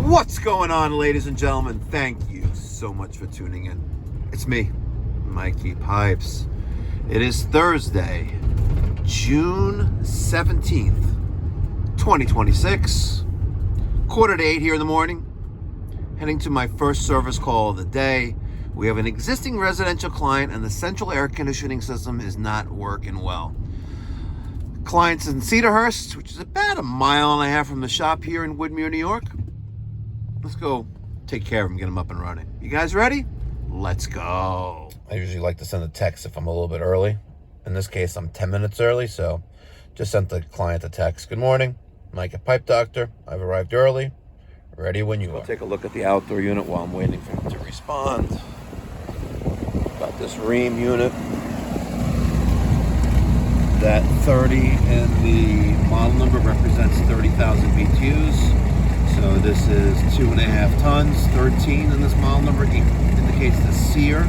What's going on, ladies and gentlemen? Thank you so much for tuning in. It's me, Mikey Pipes. It is Thursday, June 17th, 2026. 7:45 here in the morning. Heading to my first service call of the day. We have an existing residential client and the central air conditioning system is not working well. Client's in Cedarhurst, which is about 1.5 miles from the shop here in Woodmere, New York. Let's go take care of him, get him up and running. You guys ready? Let's go. I usually like to send a text if I'm a little bit early. In this case, I'm 10 minutes early, so just sent the client a text. Good morning, Mikey Pipe Doctor. I've arrived early. Ready when you are. I'll take a look at the outdoor unit while I'm waiting for him to respond. Got this Rheem unit. That 30 in the model number represents 30,000 BTUs. So this is 2.5 tons. 13 in this model number indicates the SEER.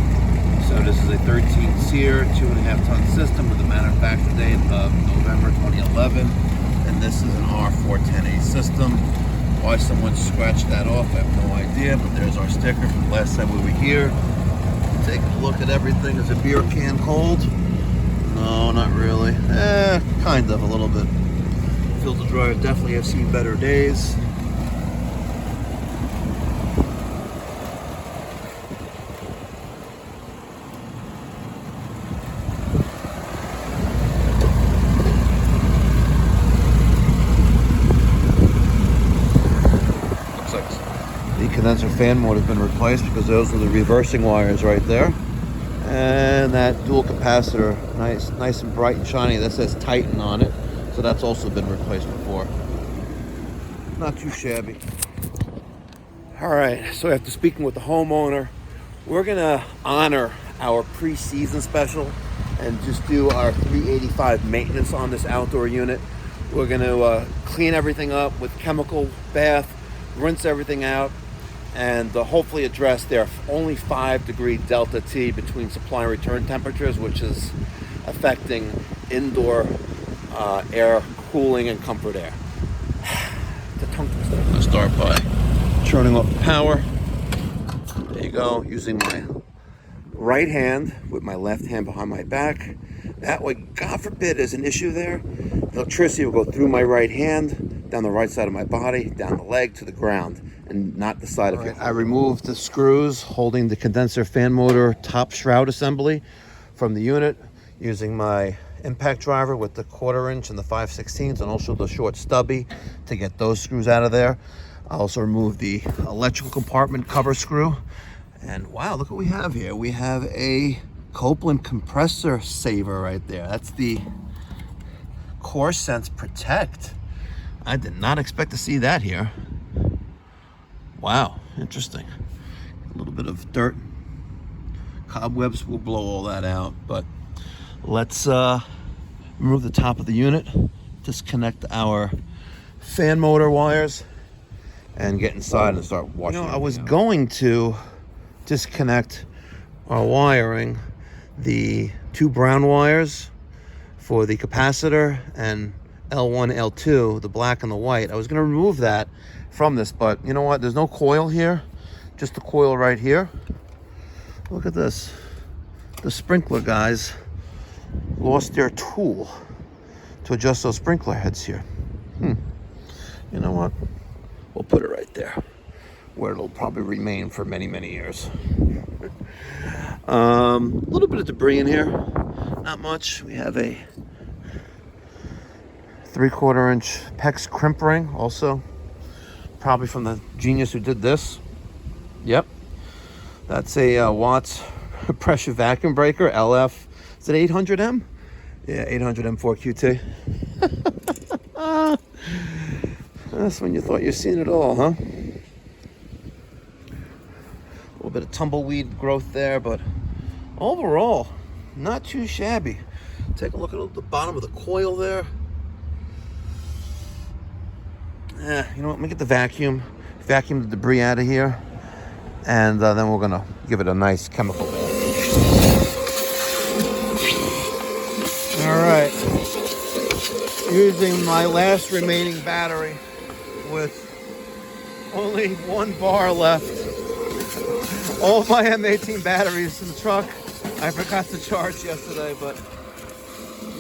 So this is a 13 SEER, 2.5 ton system with a manufacture date of November 2011. And this is an R410A system. Why someone scratched that off, I have no idea, but there's our sticker from the last time we were here. Take a look at everything. Is a beer can cold? No, not really. Kind of, a little bit. Filter dryer definitely have seen better days. The condenser fan motor has been replaced because those are the reversing wires right there. And that dual capacitor, nice and bright and shiny, that says Titan on it. So that's also been replaced before. Not too shabby. All right, so after speaking with the homeowner, we're gonna honor our pre-season special and just do our 385 maintenance on this outdoor unit. We're gonna clean everything up with chemical bath, rinse everything out, and hopefully address their only 5-degree delta T between supply and return temperatures, which is affecting indoor air cooling and comfort air. The tongue twister. I'm gonna start by turning off the power. There you go, using my right hand with my left hand behind my back. That way, God forbid there's an issue there, electricity will go through my right hand, down the right side of my body, down the leg to the ground, and not the side of your head. I removed the screws holding the condenser fan motor top shroud assembly from the unit using my impact driver with the 1/4 inch and the 5/16 and also the short stubby to get those screws out of there. I also removed the electrical compartment cover screw. And wow, look what we have here. We have a Copeland compressor saver right there. That's the CoreSense Protect. I did not expect to see that here. Wow, interesting. A little bit of dirt. Cobwebs will blow all that out, but let's remove the top of the unit, disconnect our fan motor wires, and get inside and start washing. I was going to disconnect our wiring, the 2 brown wires for the capacitor and L1, L2, the black and the white. I was going to remove that from this, but you know what? There's no coil here, just the coil right here. Look at this. The sprinkler guys lost their tool to adjust those sprinkler heads here. You know what? We'll put it right there, where it'll probably remain for many, many years. A little bit of debris in here, not much. We have a 3/4 inch PEX crimp ring, also probably from the genius who did this. Yep, that's a Watts pressure vacuum breaker, LF. Is it 800M? Yeah, 800M 4QT. That's when you thought you'd seen it all, huh? A little bit of tumbleweed growth there, but overall, not too shabby. Take a look at the bottom of the coil there. You know what, let me get the vacuum the debris out of here, and then we're gonna give it a nice chemical bath. All right, using my last remaining battery with Only 1 bar left. All my M18 batteries in the truck. I forgot to charge yesterday, but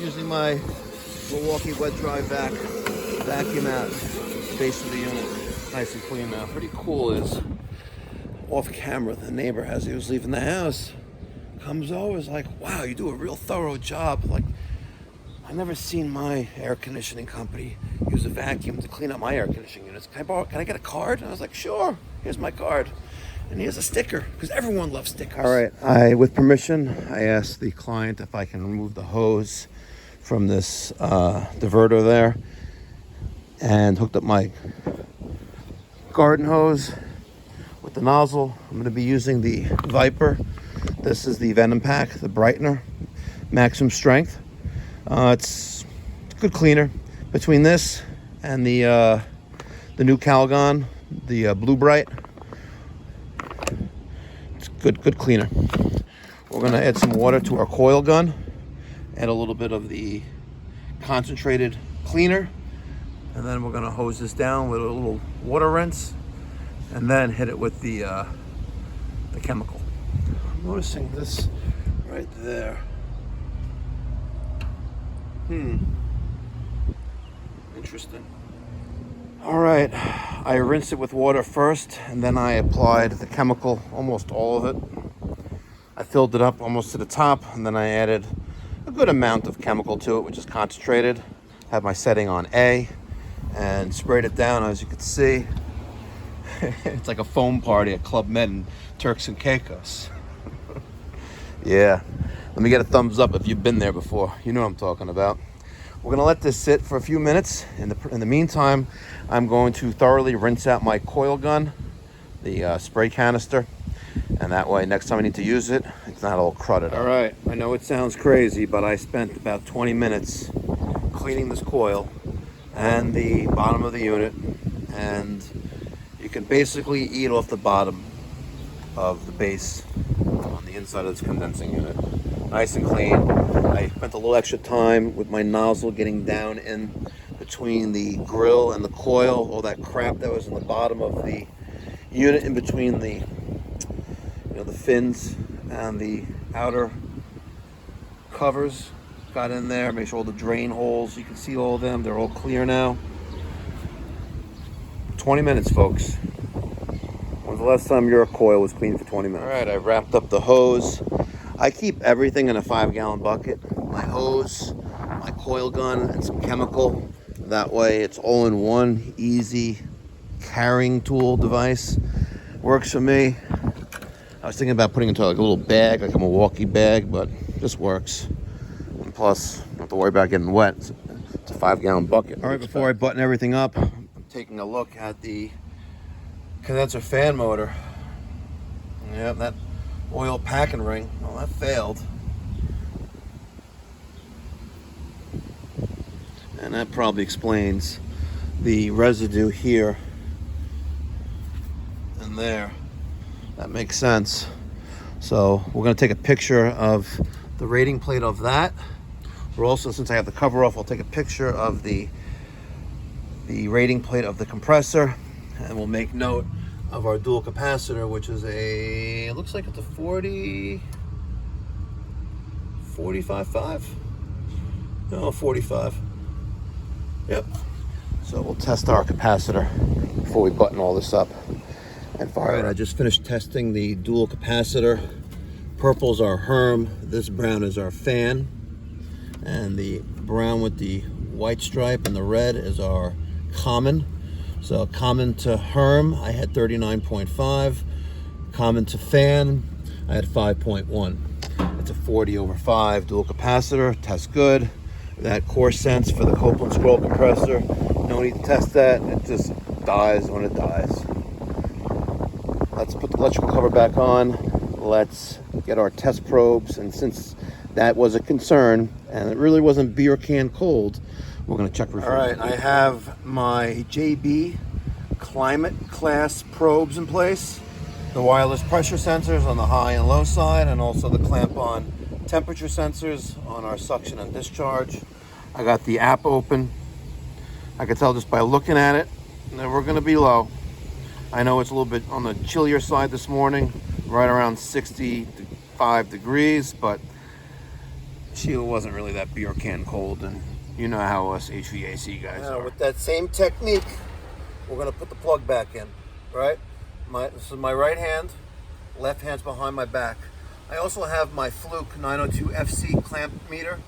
using my Milwaukee wet dry vacuum out base of the unit. Nice and clean now. Pretty cool is off camera. The neighbor, as he was leaving the house, comes over, is like, wow, you do a real thorough job. Like, I've never seen my air conditioning company use a vacuum to clean up my air conditioning units. Can I get a card? And I was like, sure, here's my card. And here's a sticker, because everyone loves stickers. All right, with permission, I asked the client if I can remove the hose from this diverter there, and hooked up my garden hose with the nozzle. I'm going to be using the Viper. This is the Venom Pack, the brightener, maximum strength. It's a good cleaner. Between this and the new Calgon, the Blue Bright, it's good cleaner. We're going to add some water to our coil gun, add a little bit of the concentrated cleaner, and then we're going to hose this down with a little water rinse, and then hit it with the chemical. I'm noticing this right there. Interesting. All right, I rinsed it with water first, and then I applied the chemical, almost all of it. I filled it up almost to the top, and then I added a good amount of chemical to it, which is concentrated. Have my setting on A, and sprayed it down. As you can see, it's like a foam party at Club Med and Turks and Caicos. Yeah, let me get a thumbs up if you've been there before. You know what I'm talking about. We're gonna let this sit for a few minutes. In the meantime, I'm going to thoroughly rinse out my coil gun, the spray canister, and that way next time I need to use it, it's not all crudded. All right, I know it sounds crazy, but I spent about 20 minutes cleaning this coil and the bottom of the unit, and you can basically eat off the bottom of the base on the inside of this condensing unit. Nice and clean. I spent a little extra time with my nozzle getting down in between the grill and the coil, all that crap that was in the bottom of the unit, in between the the fins and the outer covers. Got in there, make sure all the drain holes, you can see all of them, they're all clear now. 20 minutes, folks. When's the last time your coil was clean for 20 minutes? All right, I wrapped up the hose. I keep everything in a 5-gallon bucket. My hose, my coil gun, and some chemical. That way it's all in one easy carrying tool device. Works for me. I was thinking about putting it into like a little bag, like a Milwaukee bag, but this works. And plus, don't have to worry about getting wet. It's a 5-gallon bucket. All right, before I button everything up, I'm taking a look at the condenser fan motor. Yeah, that oil packing ring, well, that failed. And that probably explains the residue here and there. That makes sense. So we're going to take a picture of the rating plate of that. We're also, since I have the cover off, I'll take a picture of the rating plate of the compressor, and we'll make note of our dual capacitor, which is it looks like it's a 45.5. No, 45. Yep. So we'll test our capacitor before we button all this up and fire it. I just finished testing the dual capacitor. Purple's our Herm, this brown is our fan, and the brown with the white stripe and the red is our common. So common to Herm, I had 39.5. Common to fan, I had 5.1. It's a 40/5 dual capacitor, tests good. That core sense for the Copeland scroll compressor, no need to test that, it just dies when it dies. Let's put the electrical cover back on. Let's get our test probes, and since that was a concern and it really wasn't beer can cold, we're going to check refrigerant. All right, I have my JB climate class probes in place, the wireless pressure sensors on the high and low side, and also the clamp on temperature sensors on our suction and discharge. I got the app open. I can tell just by looking at it that we're going to be low. I know it's a little bit on the chillier side this morning, right around 65 degrees, but Sheila wasn't really that beer can cold, and you know how us HVAC guys are. With that same technique, we're gonna put the plug back in, right? This is my right hand, left hand's behind my back. I also have my Fluke 902 FC clamp meter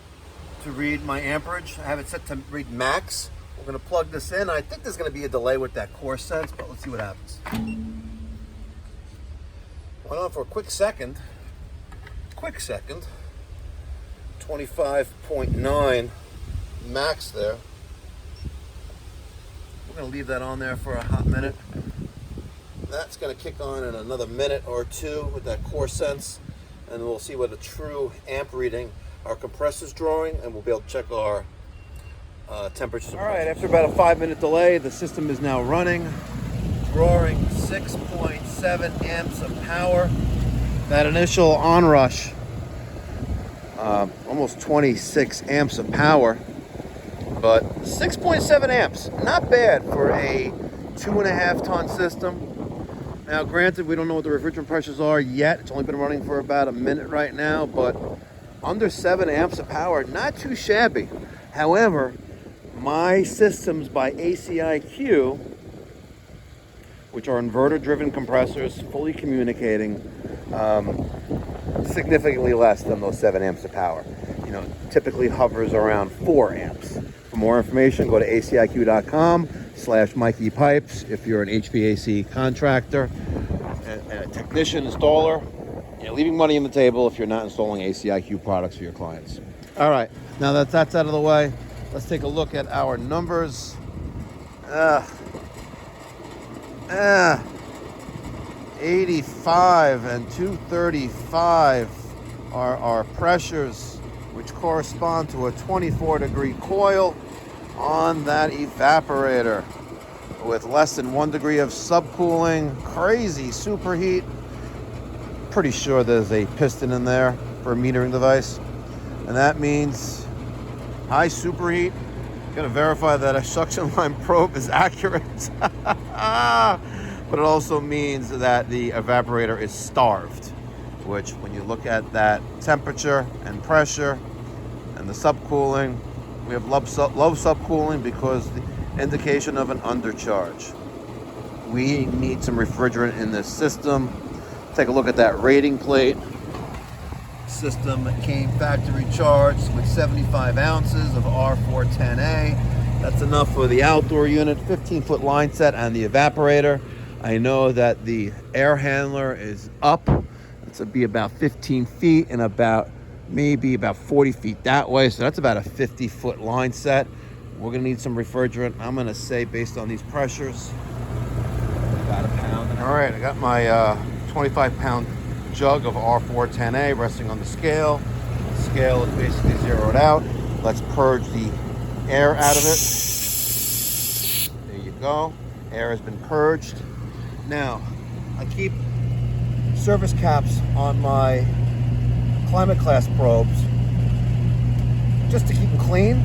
to read my amperage. I have it set to read max. We're gonna plug this in. I think there's gonna be a delay with that core sense, but let's see what happens. Went on for a quick second. 25.9 max there. We're gonna leave that on there for a hot minute. That's gonna kick on in another minute or two with that core sense, and we'll see what a true amp reading our compressor's drawing, and we'll be able to check our temperature. All right, after about a 5-minute delay, the system is now running, drawing 6.7 amps of power. That initial onrush, almost 26 amps of power, but 6.7 amps, not bad for a 2.5 ton system. Now, granted, we don't know what the refrigerant pressures are yet. It's only been running for about a minute right now, but under 7 amps of power, not too shabby. However, my systems by ACiQ, which are inverter-driven compressors, fully communicating, significantly less than those 7 amps of power. You know, typically hovers around 4 amps. For more information, go to aciq.com/Mikey Pipes if you're an HVAC contractor, a technician, installer. You're leaving money on the table if you're not installing ACiQ products for your clients. All right, now that that's out of the way, let's take a look at our numbers. 85 and 235 are our pressures, which correspond to a 24-degree coil on that evaporator with less than 1 degree of subcooling. Crazy superheat. Pretty sure there's a piston in there for a metering device, and that means high superheat. Gotta verify that a suction line probe is accurate. But it also means that the evaporator is starved, which when you look at that temperature and pressure and the subcooling, we have low subcooling because the indication of an undercharge. We need some refrigerant in this system. Take a look at that rating plate. System came factory charged with 75 ounces of R410A. That's enough for the outdoor unit, 15-foot line set on the evaporator. I know that the air handler is up. It's to be about 15 feet and maybe about 40 feet that way. So that's about a 50-foot line set. We're gonna need some refrigerant. I'm gonna say, based on these pressures, about a pound. All right, I got my 25-pound jug of R410A resting on the scale. The scale is basically zeroed out. Let's purge the air out of it. There you go. Air has been purged. Now, I keep service caps on my climate class probes just to keep them clean,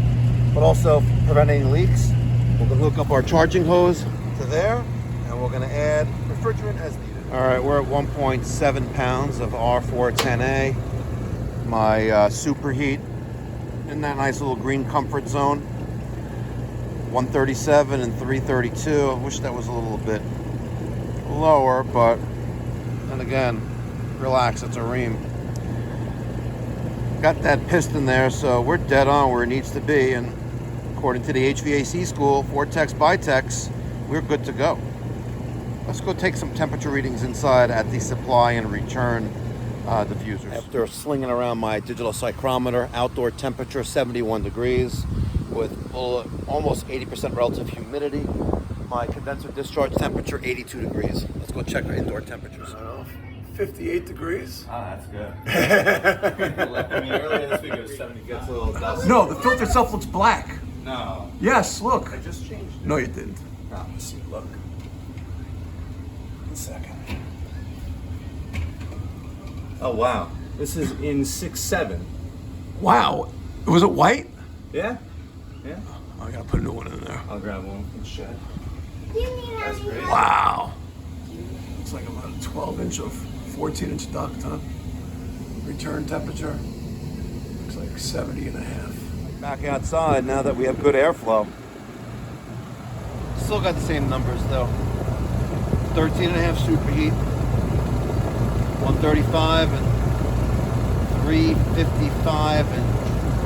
but also prevent any leaks. We're gonna hook up our charging hose to there, and we're gonna add refrigerant as needed. All right, we're at 1.7 pounds of R410A. My superheat in that nice little green comfort zone. 137 and 332. I wish that was a little bit lower, but then again, relax, it's a Rheem. Got that piston there, so we're dead on where it needs to be, and according to the HVAC school, Vortex Bitex, we're good to go. Let's go take some temperature readings inside at the supply and return diffusers. After slinging around my digital psychrometer, outdoor temperature 71 degrees with almost 80% relative humidity. My condenser discharge temperature 82 degrees. Let's go check our indoor temperatures. 58 degrees. Ah, that's good. I mean, earlier this week it was 70. Gets a little dusty. No, the filter itself looks black. No. Yes, look. I just changed it. No, you didn't. No. Let's see, look. 1 second. Oh, wow. This is in 6.7. Wow. Was it white? Yeah? Yeah. I gotta put a new one in there. I'll grab one from the shed. You mean That's great. Wow. Got a 12-inch of 14-inch duct, huh? Return temperature looks like 70 and a half. Back outside now that we have good airflow. Still got the same numbers though. 13.5 superheat, 135 and 355 and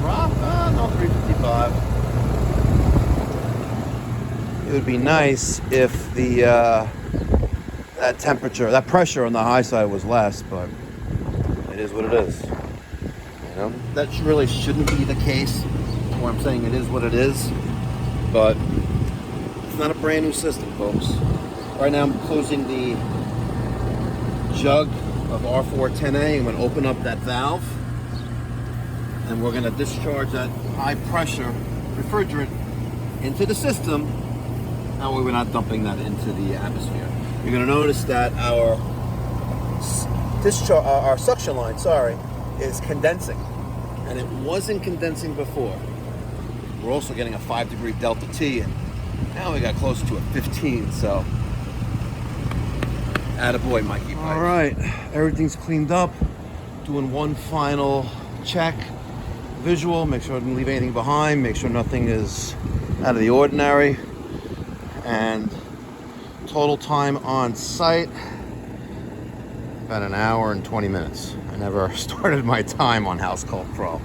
drop. No, 355. It would be nice if the that temperature, that pressure on the high side was less, but it is what it is. You know, that really shouldn't be the case. Or I'm saying it is what it is, but it's not a brand new system, folks. Right now I'm closing the jug of R410A. I'm going to open up that valve, and we're going to discharge that high pressure refrigerant into the system. That way we're not dumping that into the atmosphere. You're going to notice that our suction line, is condensing, and it wasn't condensing before. We're also getting a 5-degree delta T, and now we got close to a 15, so attaboy, Mikey Pipes. All right, everything's cleaned up. Doing one final check, visual, make sure I didn't leave anything behind, make sure nothing is out of the ordinary, and total time on site, about an hour and 20 minutes. I never started my time on House Call Pro.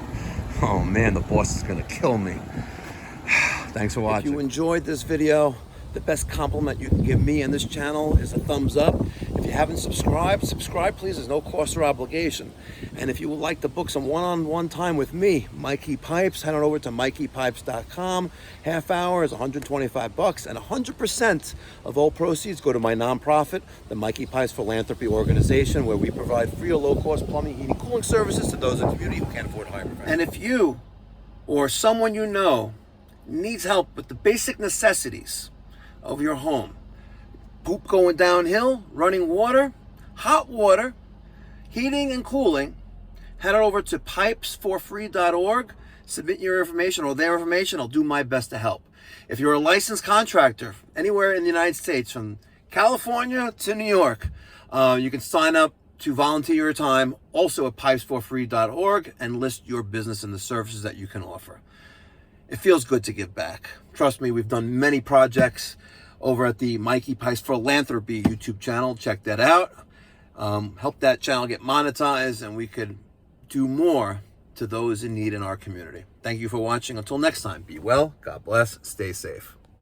Oh man, the boss is gonna kill me. Thanks for watching. If you enjoyed this video, the best compliment you can give me and this channel is a thumbs up. If you haven't subscribed, subscribe please, there's no cost or obligation. And if you would like to book some one-on-one time with me, Mikey Pipes, head on over to mikeypipes.com. Half hour is $125, and 100% of all proceeds go to my nonprofit, the Mikey Pipes Philanthropy Organization, where we provide free or low-cost plumbing, heating, cooling services to those in the community who can't afford higher rent. And if you or someone you know needs help with the basic necessities of your home, poop going downhill, running water, hot water, heating and cooling, head on over to pipesforfree.org, submit your information or their information. I'll do my best to help. If you're a licensed contractor anywhere in the United States, from California to New York, you can sign up to volunteer your time also at pipesforfree.org and list your business and the services that you can offer. It feels good to give back. Trust me, we've done many projects over at the Mikey Pipes Philanthropy YouTube channel. Check that out. Help that channel get monetized, and we could do more to those in need in our community. Thank you for watching. Until next time, be well, God bless, stay safe.